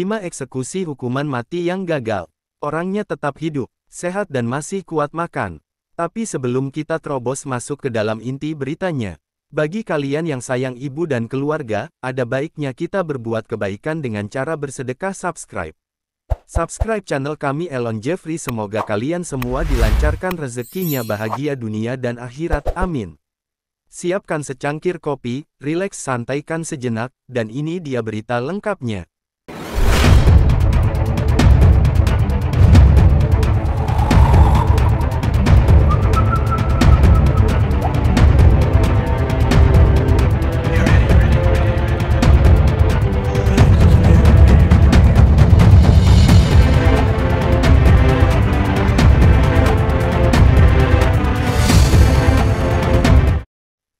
5 eksekusi hukuman mati yang gagal. Orangnya tetap hidup, sehat dan masih kuat makan. Tapi sebelum kita terobos masuk ke dalam inti beritanya, bagi kalian yang sayang ibu dan keluarga, ada baiknya kita berbuat kebaikan dengan cara bersedekah. Subscribe channel kami Elon Jeffrey. Semoga kalian semua dilancarkan rezekinya, bahagia dunia dan akhirat, amin. Siapkan secangkir kopi, rileks santaikan sejenak, dan ini dia berita lengkapnya.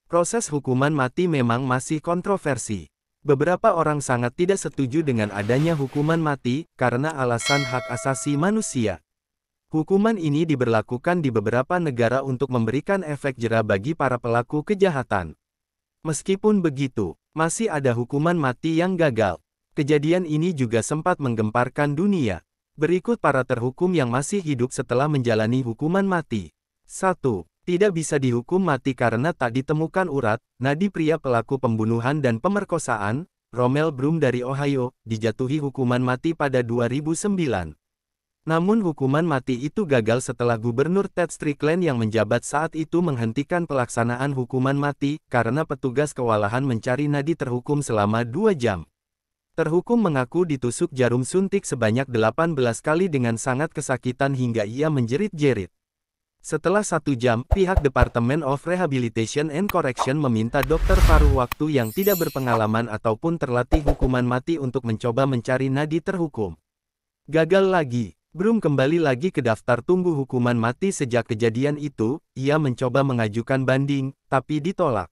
Proses hukuman mati memang masih kontroversi. Beberapa orang sangat tidak setuju dengan adanya hukuman mati, karena alasan hak asasi manusia. Hukuman ini diberlakukan di beberapa negara untuk memberikan efek jera bagi para pelaku kejahatan. Meskipun begitu, masih ada hukuman mati yang gagal. Kejadian ini juga sempat menggemparkan dunia. Berikut para terhukum yang masih hidup setelah menjalani hukuman mati. 1. Tidak bisa dihukum mati karena tak ditemukan urat, nadi. Pria pelaku pembunuhan dan pemerkosaan, Romel Broom dari Ohio, dijatuhi hukuman mati pada 2009. Namun hukuman mati itu gagal setelah Gubernur Ted Strickland yang menjabat saat itu menghentikan pelaksanaan hukuman mati, karena petugas kewalahan mencari nadi. Terhukum selama 2 jam. Terhukum mengaku ditusuk jarum suntik sebanyak 18 kali dengan sangat kesakitan hingga ia menjerit-jerit. Setelah 1 jam, pihak Department of Rehabilitation and Correction meminta dokter paruh waktu yang tidak berpengalaman ataupun terlatih hukuman mati untuk mencoba mencari nadi terhukum. Gagal lagi. Broom kembali lagi ke daftar tunggu hukuman mati. Sejak kejadian itu, ia mencoba mengajukan banding, tapi ditolak.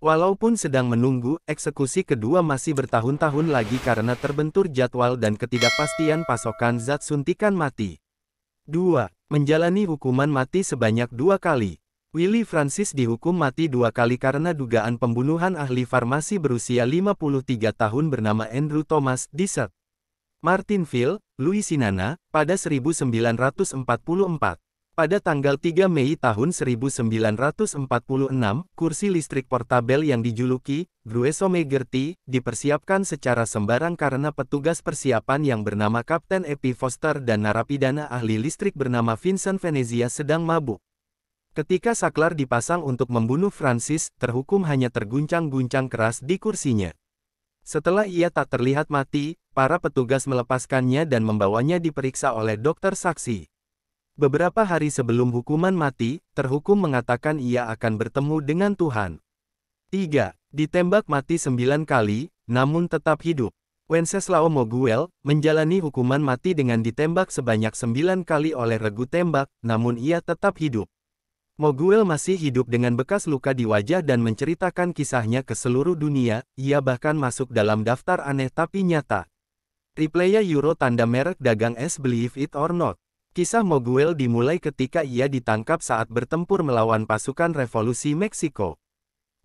Walaupun sedang menunggu, eksekusi kedua masih bertahun-tahun lagi karena terbentur jadwal dan ketidakpastian pasokan zat suntikan mati. 2. Menjalani hukuman mati sebanyak 2 kali. Willie Francis dihukum mati 2 kali karena dugaan pembunuhan ahli farmasi berusia 53 tahun bernama Andrew Thomas di St. Martinville, Louisiana, pada 1944. Pada tanggal 3 Mei tahun 1946, kursi listrik portabel yang dijuluki Gruesome Gertie dipersiapkan secara sembarang karena petugas persiapan yang bernama Kapten Epi Foster dan narapidana ahli listrik bernama Vincent Venezia sedang mabuk. Ketika saklar dipasang untuk membunuh Francis, terhukum hanya terguncang-guncang keras di kursinya. Setelah ia tak terlihat mati, para petugas melepaskannya dan membawanya diperiksa oleh dokter saksi. Beberapa hari sebelum hukuman mati, terhukum mengatakan ia akan bertemu dengan Tuhan. 3. Ditembak mati 9 kali, namun tetap hidup. Wenceslao Moguel menjalani hukuman mati dengan ditembak sebanyak 9 kali oleh regu tembak, namun ia tetap hidup. Moguel masih hidup dengan bekas luka di wajah dan menceritakan kisahnya ke seluruh dunia. Ia bahkan masuk dalam daftar aneh tapi nyata. Replaya Euro tanda merek dagang es Believe It or Not. Kisah Moguel dimulai ketika ia ditangkap saat bertempur melawan pasukan revolusi Meksiko.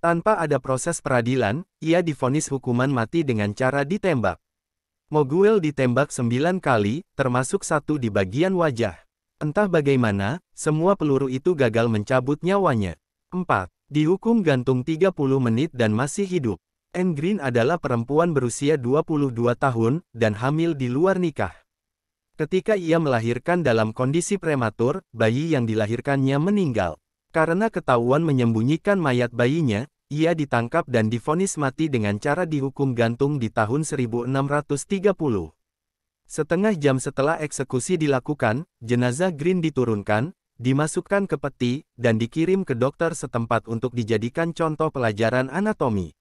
Tanpa ada proses peradilan, ia divonis hukuman mati dengan cara ditembak. Moguel ditembak 9 kali, termasuk 1 di bagian wajah. Entah bagaimana, semua peluru itu gagal mencabut nyawanya. 4. Dihukum gantung 30 menit dan masih hidup. Anne Green adalah perempuan berusia 22 tahun, dan hamil di luar nikah. Ketika ia melahirkan dalam kondisi prematur, bayi yang dilahirkannya meninggal. Karena ketahuan menyembunyikan mayat bayinya, ia ditangkap dan divonis mati dengan cara dihukum gantung di tahun 1630. Setengah jam setelah eksekusi dilakukan, jenazah Green diturunkan, dimasukkan ke peti, dan dikirim ke dokter setempat untuk dijadikan contoh pelajaran anatomi.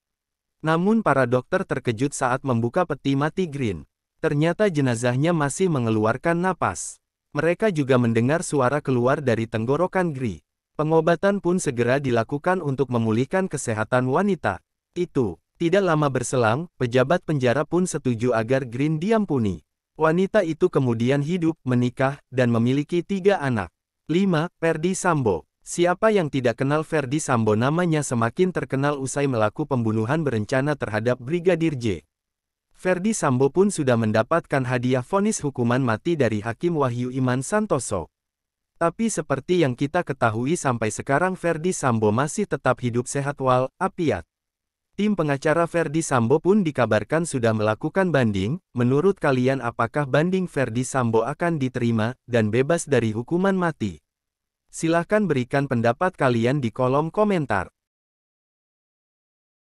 Namun para dokter terkejut saat membuka peti mati Green. Ternyata jenazahnya masih mengeluarkan napas. Mereka juga mendengar suara keluar dari tenggorokan Green. Pengobatan pun segera dilakukan untuk memulihkan kesehatan wanita. Itu, tidak lama berselang, pejabat penjara pun setuju agar Green diampuni. Wanita itu kemudian hidup, menikah, dan memiliki 3 anak. 5. Ferdy Sambo. Siapa yang tidak kenal Ferdy Sambo? Namanya semakin terkenal usai melakukan pembunuhan berencana terhadap Brigadir J. Ferdy Sambo pun sudah mendapatkan hadiah vonis hukuman mati dari Hakim Wahyu Iman Santoso. Tapi seperti yang kita ketahui sampai sekarang Ferdy Sambo masih tetap hidup sehat walafiat. Tim pengacara Ferdy Sambo pun dikabarkan sudah melakukan banding. Menurut kalian apakah banding Ferdy Sambo akan diterima dan bebas dari hukuman mati? Silahkan berikan pendapat kalian di kolom komentar.